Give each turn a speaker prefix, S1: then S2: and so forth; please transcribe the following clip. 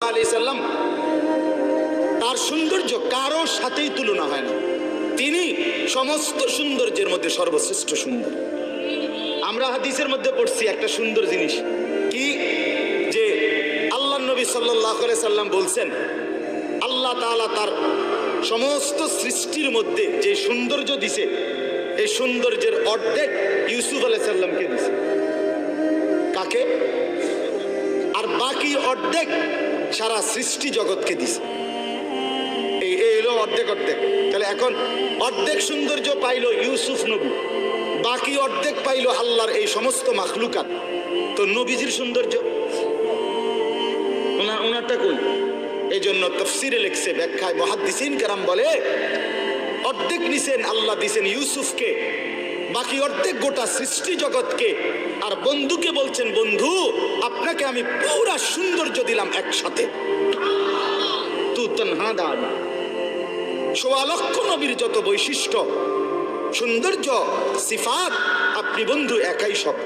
S1: আলাইহি সাল্লাম তার সৌন্দর্য কারোর সাথেই তুলনা হয় না। তিনি সমস্ত সৌন্দর্যের মধ্যে সর্বশ্রেষ্ঠ সুন্দর। আমরা হাদিসের মধ্যে পড়ছি একটা সুন্দর জিনিস কি, যে আল্লাহ নবী সাল্লাল্লাহু আলাইহি সাল্লাম বলছেন আল্লাহ তাআলা তার সমস্ত সৃষ্টির মধ্যে যে সৌন্দর্য দিছে, এই সৌন্দর্যের অর্ধেক ইউসুফ আলাইহিস সালামকে দিছে। কাকে? আর বাকি অর্ধেক সারা সৃষ্টি জগৎকে দিছে। এই হলো অর্ধেক অর্ধেক। তাহলে এখন অর্ধেক সৌন্দর্য পাইলো ইউসুফ নবী, বাকি অর্ধেক পাইলো আল্লাহর এই সমস্ত মাখলুকাত। তো নবীজির সৌন্দর্য ওনারটা কই? এই জন্য তাফসিরে লিখছে, ব্যাখ্যায় মুহাদ্দিসিন কেরাম বলে অর্ধেক নিছেন আল্লাহ দিছেন ইউসুফকে, বাকি অর্ধেক গোটা সৃষ্টি জগৎকে। আর বন্ধুকে বলছেন বন্ধু আপনাকে আমি পুরা সৌন্দর্য দিলাম একসাথে। তু তনহা দান। ১৬ লক্ষ নবীর যত বৈশিষ্ট্য, সৌন্দর্য, সিফাত, আপনি বন্ধু একাই সব।